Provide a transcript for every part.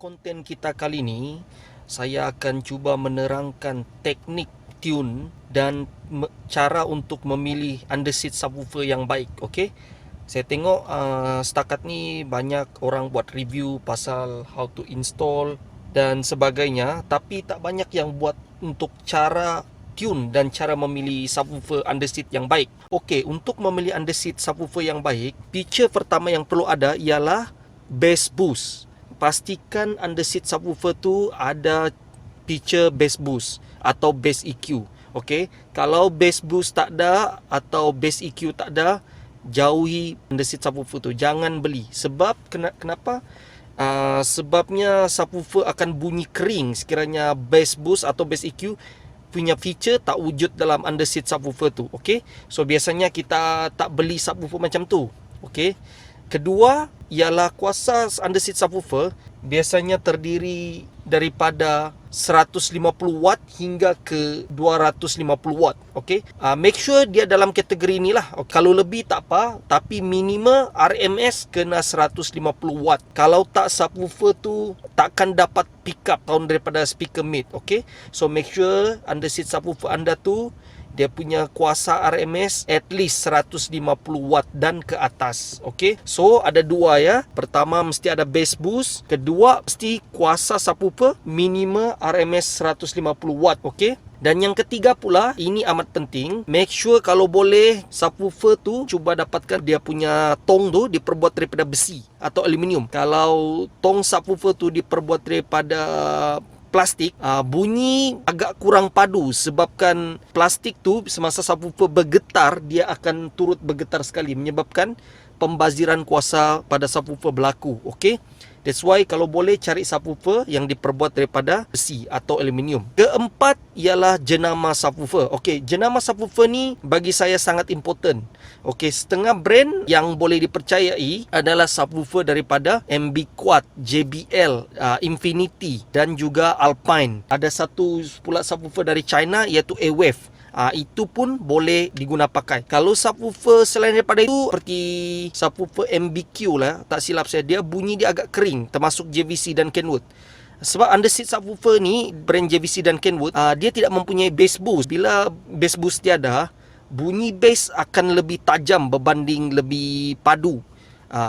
konten kita kali ini, saya akan cuba menerangkan teknik tune dan cara untuk memilih underseat subwoofer yang baik. Okey. Saya tengok setakat ni banyak orang buat review pasal how to install dan sebagainya, tapi tak banyak yang buat untuk cara tune dan cara memilih subwoofer underseat yang baik. Okey, untuk memilih underseat subwoofer yang baik, feature pertama yang perlu ada ialah bass boost. Pastikan underseat subwoofer tu ada feature bass boost atau bass EQ. Okey, kalau bass boost tak ada atau bass EQ tak ada, jauhi underseat subwoofer tu, jangan beli. Sebab kenapa? Sebabnya subwoofer akan bunyi kering sekiranya bass boost atau bass EQ punya feature tak wujud dalam underseat subwoofer tu. Okey, so biasanya kita tak beli subwoofer macam tu. Okey. Kedua ialah kuasa underseat subwoofer biasanya terdiri daripada 150 watt hingga ke 250 watt. Okey. Make sure dia dalam kategori ni lah. Kalau lebih tak apa, tapi minimum RMS kena 150 watt. Kalau tak, subwoofer tu takkan dapat pick up sound daripada speaker mid. Okey. So make sure underseat subwoofer anda tu dia punya kuasa RMS at least 150 watt dan ke atas. Okey. So ada dua ya. Pertama mesti ada bass boost, kedua mesti kuasa subwoofer minimum RMS 150 watt. Okey. Dan yang ketiga pula, ini amat penting, make sure kalau boleh subwoofer tu cuba dapatkan dia punya tong tu diperbuat daripada besi atau aluminium. Kalau tong subwoofer tu diperbuat daripada plastik, bunyi agak kurang padu sebabkan plastik tu semasa subwoofer bergetar, dia akan turut bergetar sekali menyebabkan pembaziran kuasa pada subwoofer berlaku. Okey. That's why kalau boleh cari subwoofer yang diperbuat daripada besi atau aluminium. Keempat ialah jenama subwoofer. Okey, jenama subwoofer ni bagi saya sangat important. Okey, setengah brand yang boleh dipercayai adalah subwoofer daripada MB Quad, JBL, Infinity dan juga Alpine. Ada satu pula subwoofer dari China iaitu A-Wave. Itu pun boleh diguna pakai. Kalau subwoofer selain daripada itu, seperti subwoofer MBQ lah, tak silap saya, dia bunyi dia agak kering, termasuk JVC dan Kenwood. Sebab underseat subwoofer ni, brand JVC dan Kenwood, dia tidak mempunyai bass boost. Bila bass boost tiada, bunyi bass akan lebih tajam berbanding lebih padu.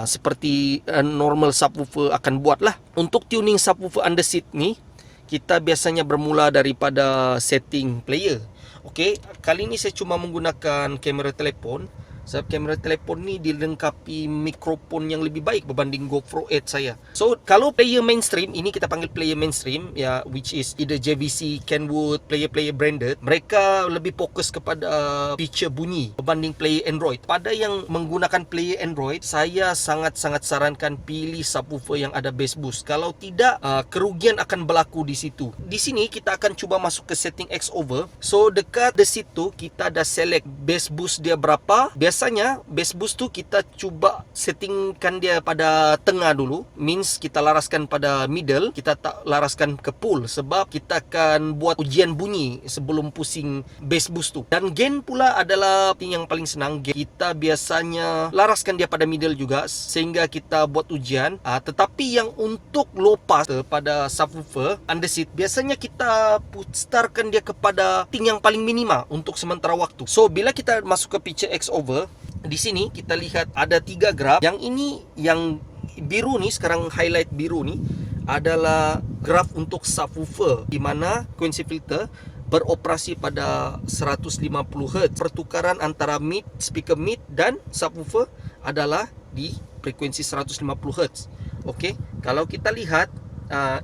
Seperti normal subwoofer akan buat lah. Untuk tuning subwoofer underseat ni, kita biasanya bermula daripada setting player. Okey, kali ni saya cuma menggunakan kamera telefon. Sebab kamera telefon ni dilengkapi mikrofon yang lebih baik berbanding GoPro 8 saya. So, kalau player mainstream, ini kita panggil player mainstream ya, which is either JVC, Kenwood, player-player branded, mereka lebih fokus kepada feature bunyi berbanding player Android. Pada yang menggunakan player Android, saya sangat-sangat sarankan pilih subwoofer yang ada bass boost. Kalau tidak, kerugian akan berlaku di situ. Di sini kita akan cuba masuk ke setting Xover. So, dekat the situ kita dah select bass boost dia berapa. Biasanya bass boost tu kita cuba settingkan dia pada tengah dulu. Means kita laraskan pada middle, kita tak laraskan ke full sebab kita akan buat ujian bunyi sebelum pusing bass boost tu. Dan gain pula adalah yang paling senang. Gain kita biasanya laraskan dia pada middle juga sehingga kita buat ujian. Tetapi yang untuk low pass pada subwoofer underseat, biasanya kita starkan dia kepada setting yang paling minima untuk sementara waktu. So bila kita masuk ke picture Xover, di sini kita lihat ada 3 graf. Yang ini, yang biru ni, sekarang highlight biru ni adalah graf untuk subwoofer, di mana frequency filter beroperasi pada 150 Hz. Pertukaran antara mid, speaker mid dan subwoofer adalah di frekuensi 150 Hz. Okey, kalau kita lihat,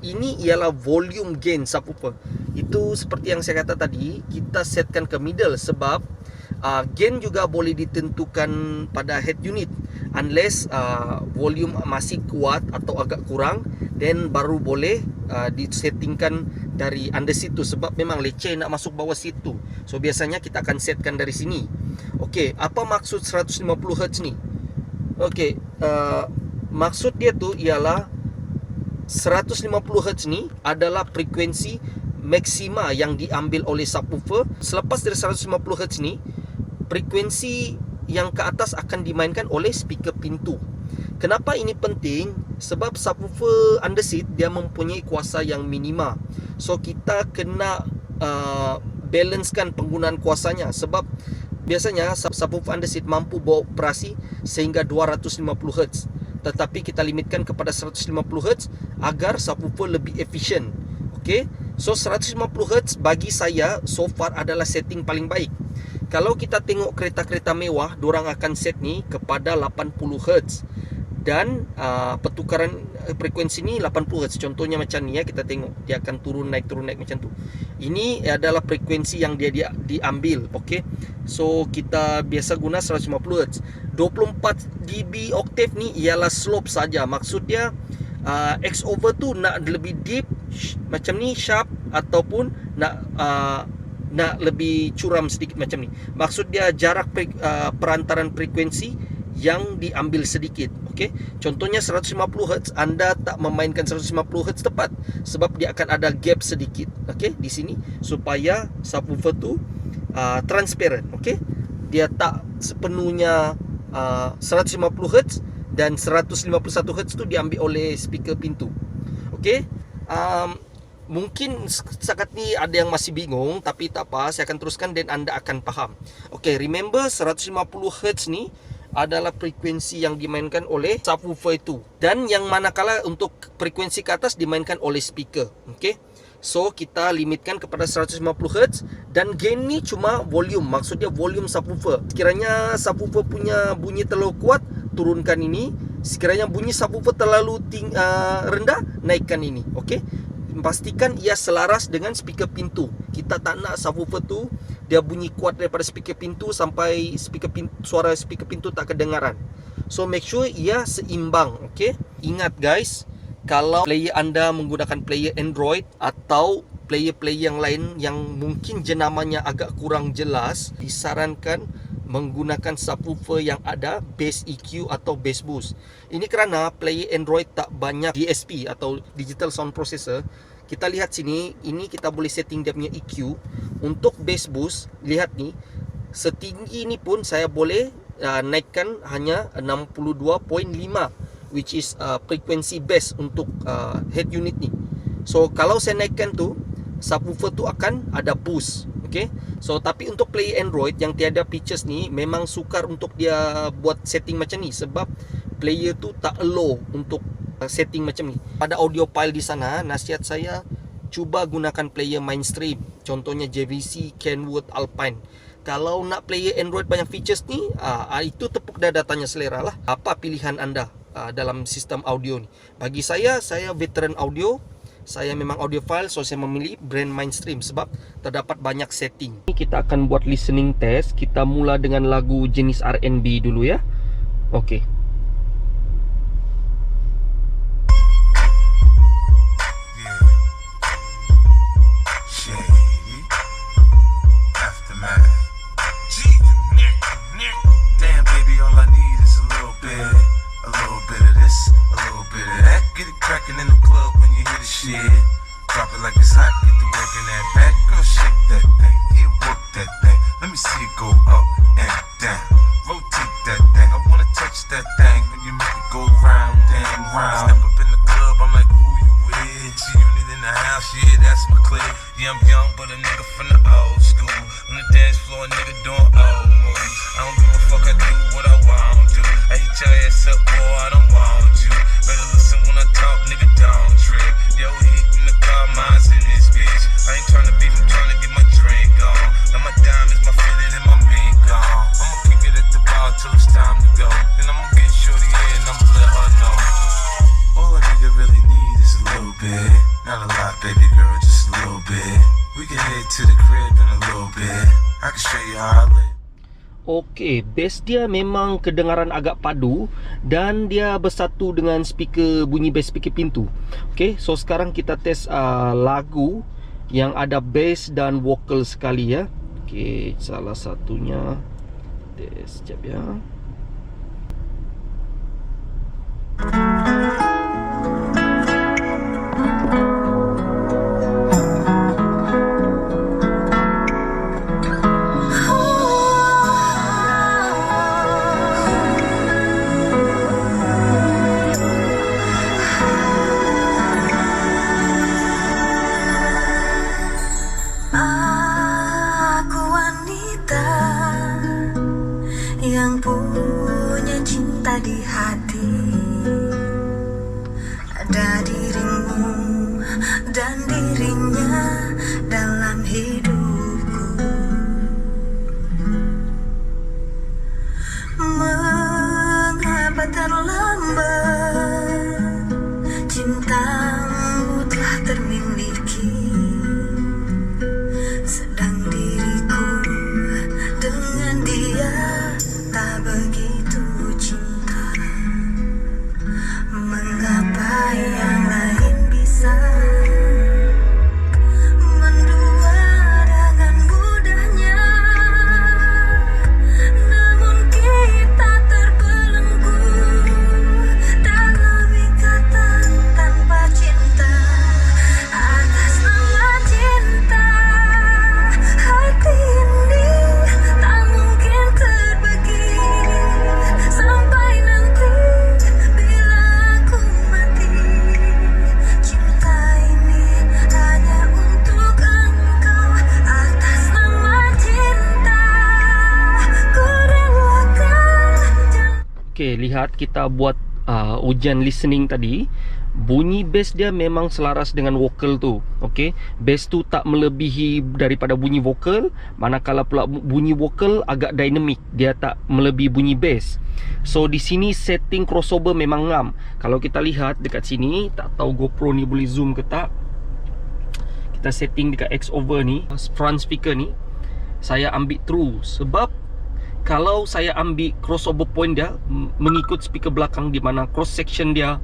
ini ialah volume gain subwoofer. Itu seperti yang saya kata tadi, kita setkan ke middle sebab gain juga boleh ditentukan pada head unit. Unless volume masih kuat atau agak kurang, then baru boleh disettingkan dari underseat tu. Sebab memang leceh nak masuk bawah situ. So biasanya kita akan setkan dari sini. Okey, apa maksud 150 Hz ni? Okey, maksud dia tu ialah 150 Hz ni adalah frekuensi maksima yang diambil oleh subwoofer. Selepas dari 150 Hz ni, frekuensi yang ke atas akan dimainkan oleh speaker pintu. Kenapa ini penting? Sebab subwoofer underseat dia mempunyai kuasa yang minima. So kita kena balancekan penggunaan kuasanya. Sebab biasanya subwoofer underseat mampu bawa operasi sehingga 250 Hz. Tetapi kita limitkan kepada 150 Hz agar subwoofer lebih efisien. Okay? So 150 Hz bagi saya so far adalah setting paling baik. Kalau kita tengok kereta-kereta mewah, diorang akan set ni kepada 80 Hz. Dan pertukaran frekuensi ni 80 Hz. Contohnya macam ni ya, kita tengok dia akan turun naik macam tu. Ini adalah frekuensi yang dia diambil. Okey. So kita biasa guna 150 Hz. 24 dB octave ni ialah slope saja. Maksud dia X over tu nak lebih deep macam ni, sharp, ataupun nak lebih curam sedikit macam ni. Maksud dia jarak perantaran frekuensi yang diambil sedikit. Okey. Contohnya 150 Hz, anda tak memainkan 150 Hz tepat sebab dia akan ada gap sedikit. Okey, di sini supaya subwoofer tu transparent. Okey. Dia tak sepenuhnya 150 Hz dan 151 Hz tu diambil oleh speaker pintu. Okey. Mungkin setakat ni ada yang masih bingung, tapi tak apa, saya akan teruskan dan anda akan faham. Okey, remember 150 Hz ni adalah frekuensi yang dimainkan oleh subwoofer itu, dan yang manakala untuk frekuensi ke atas dimainkan oleh speaker. Okey. So kita limitkan kepada 150 Hz dan gain ni cuma volume, maksudnya volume subwoofer. Sekiranya subwoofer punya bunyi terlalu kuat, turunkan ini. Sekiranya bunyi subwoofer terlalu rendah, naikkan ini. Okey. Pastikan ia selaras dengan speaker pintu. Kita tak nak subwoofer tu dia bunyi kuat daripada speaker pintu sampai suara speaker pintu tak kedengaran. So make sure ia seimbang. Okay. Ingat guys, kalau player anda menggunakan player Android atau player-player yang lain yang mungkin jenamanya agak kurang jelas, disarankan menggunakan subwoofer yang ada bass EQ atau bass boost. Ini kerana player Android tak banyak DSP atau digital sound processor. Kita lihat sini, ini kita boleh setting dia punya EQ. Untuk bass boost, lihat ni, setinggi ni pun saya boleh naikkan hanya 62.5, which is frekuensi bass untuk head unit ni. So kalau saya naikkan tu, subwoofer tu akan ada boost. Okay. So tapi untuk player Android yang tiada features ni, memang sukar untuk dia buat setting macam ni, sebab player tu tak allow untuk setting macam ni. Pada audio file di sana, nasihat saya cuba gunakan player mainstream, contohnya JVC, Kenwood, Alpine. Kalau nak player Android banyak features ni, itu tepuk dada tanya selera lah. Apa pilihan anda dalam sistem audio ni? Bagi saya veteran audio. Saya memang audiophile, so saya memilih brand mainstream sebab terdapat banyak setting. Kita akan buat listening test. Kita mula dengan lagu jenis R&B dulu ya. Okey. Drop it like it's hot, get to work in that back. Girl, shake that thing, yeah, work that thing. Let me see it go up and down. Rotate that thing, I wanna touch that thing. When you make it go round and round. Step up in the club, I'm like, who you with? G-Unit in the house, yeah, that's my clique. Yeah, I'm young, but a nigga from the old school. On the dance floor, a nigga doing old moves. I don't give a fuck, I do what I want to. I hit your ass up, boy, I don't want you. Better listen when I talk, nigga, don't trip. Yo, heat in the car, mine's in this bitch. I ain't tryna beef, I'm tryna get my drink on. Now my diamonds, my fitted, and my mink on. I'ma keep it at the bar till it's time to go. Then I'ma get shorty here and I'ma let her know. All a nigga really need is a little bit. Not a lot, baby girl, just a little bit. We can head to the crib in a little bit. I can show you how I live. Okey, bass dia memang kedengaran agak padu dan dia bersatu dengan speaker, bunyi bass speaker pintu. Okey, so sekarang kita test lagu yang ada bass dan vokal sekali ya. Okey, salah satunya test sekejap ya. dirimu dan dirinya dalam hidupku. Mengapa terlambat, cintamu telah termiliki, sedang diriku dengan dia tak begitu cinta. Mengapa yang lain bisa mendua dengan mudahnya, namun kita terbelenggu dalam ikatan tanpa cinta. Atas nama cinta, hati ini tak mungkin terbagi sampai nanti bila aku mati. Cinta ini hanya untuk engkau. Atas nama cinta, ku relakan jalan. Okay, lihat kita buat ujian listening tadi. Bunyi bass dia memang selaras dengan vokal tu. Okay, bass tu tak melebihi daripada bunyi vokal, manakala pula bunyi vokal agak dynamic, dia tak melebihi bunyi bass. So di sini setting crossover memang ngam. Kalau kita lihat dekat sini, tak tahu GoPro ni boleh zoom ke tak. Kita setting dekat X over ni, front speaker ni saya ambil true, sebab kalau saya ambil crossover point dia mengikut speaker belakang, di mana cross section dia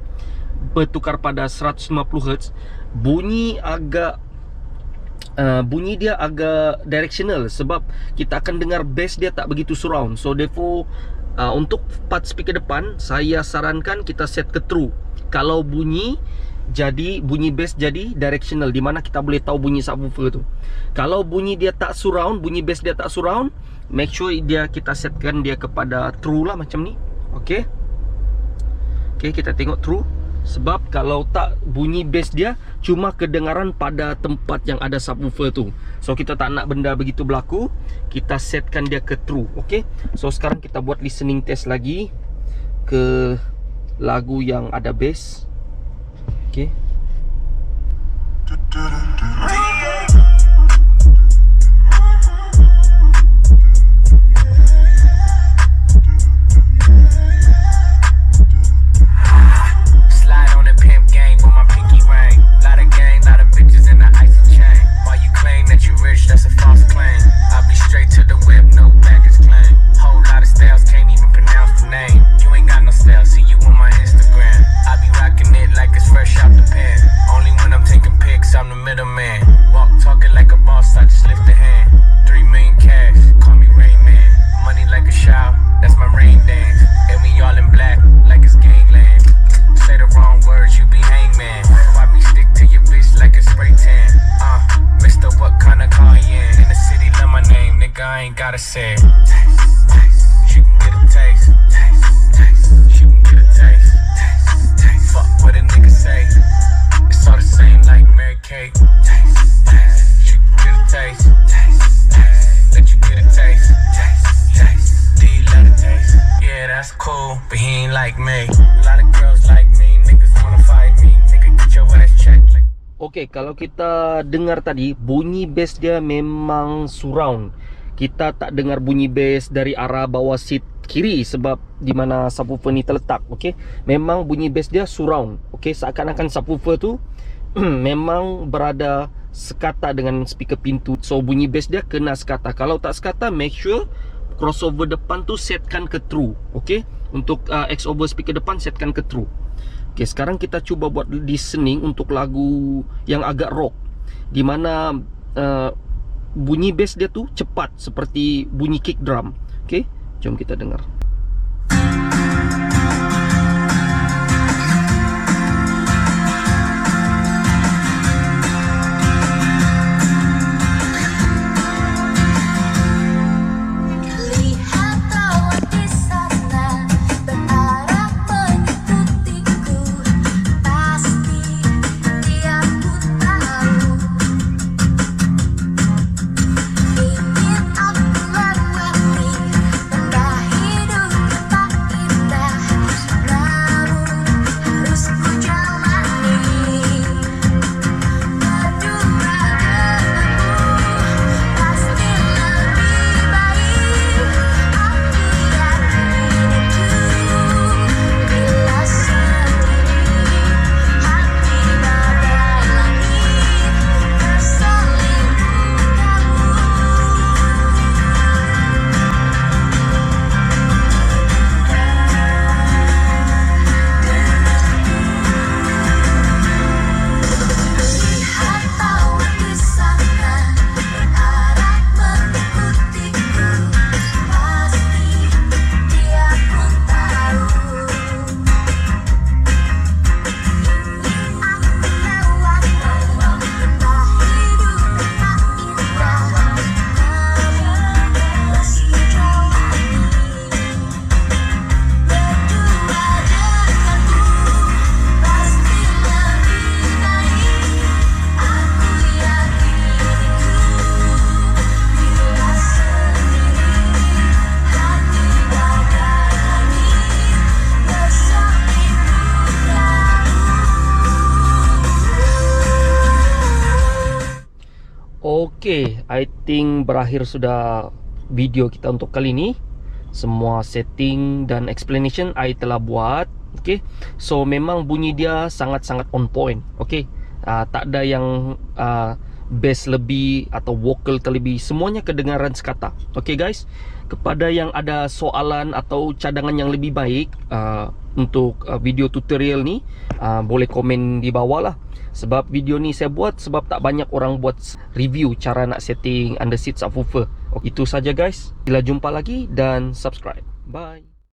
bertukar pada 150Hz, bunyi dia agak directional, sebab kita akan dengar bass dia tak begitu surround. So therefore untuk part speaker depan saya sarankan kita set ke true. Kalau bunyi bass jadi directional, di mana kita boleh tahu bunyi subwoofer tu. Kalau bunyi dia tak surround, bunyi bass dia tak surround, make sure kita setkan dia kepada true lah, macam ni. Okay, kita tengok true. Sebab kalau tak, bunyi bass dia cuma kedengaran pada tempat yang ada subwoofer tu. So kita tak nak benda begitu berlaku, kita setkan dia ke true. Okay, so sekarang kita buat listening test lagi ke lagu yang ada bass. Okay, Slide on the pimp gang with my pinky ring. Lot of gang, lot of bitches in the icy chain. While you claim that you rich, that's a false claim. I'll be straight to the whip, no baggage claim. Whole lot of styles, can't even pronounce the name. You ain't got no style, see you on my Instagram. I be rocking it like it's fresh out the pen. Only when I'm taking pics, I'm the middleman. Walk talking like a boss, I just lift a hand. 3 million cash, call me Rain Man. Money like a shower, that's my rain dance. And we all in black, like it's gangland. Say the wrong words, you be hangman. Why me stick to your bitch like a spray tan? Mister, what kind of car you in? In the city, love my name, nigga, I ain't gotta say it. Taste, taste, you can get a taste. Taste, taste, you can get a taste. Taste, taste, fuck what a nigga say. It's all the same like Mary Kate. Taste, taste, you can get a taste. Taste, taste, let you get a taste. Taste, taste, do you love the taste? Yeah, that's cool, but he ain't like me. A lot of girls like me, niggas wanna fight me. Nigga, get your ass checked like. Okay, kalau kita dengar tadi, bunyi bass dia memang surround. Kita tak dengar bunyi bass dari arah bawah seat kiri, sebab di mana subwoofer ni terletak. Okay, memang bunyi bass dia surround. Okay, seakan-akan subwoofer tu memang berada sekata dengan speaker pintu. So bunyi bass dia kena sekata. Kalau tak sekata, make sure crossover depan tu setkan ke true. Okay, untuk X over speaker depan setkan ke true. Okay, sekarang kita cuba buat listening untuk lagu yang agak rock, di mana bunyi bass dia tu cepat seperti bunyi kick drum. Okay, jom kita dengar. Lihat awan di sana berarah mengikutiku, pasti dia ku tahu. Ingin aku lewati tanda hidup. Okay, I think berakhir sudah video kita untuk kali ni. Semua setting dan explanation I telah buat. Okay, so memang bunyi dia sangat-sangat on point. Okay, tak ada yang bass lebih atau vocal terlebih, semuanya kedengaran sekata. Okay guys, kepada yang ada soalan atau cadangan yang lebih baik untuk video tutorial ni, boleh komen di bawah lah. Sebab video ni saya buat sebab tak banyak orang buat review cara nak setting underseat subwoofer. Itu saja guys. Bila jumpa lagi dan subscribe. Bye.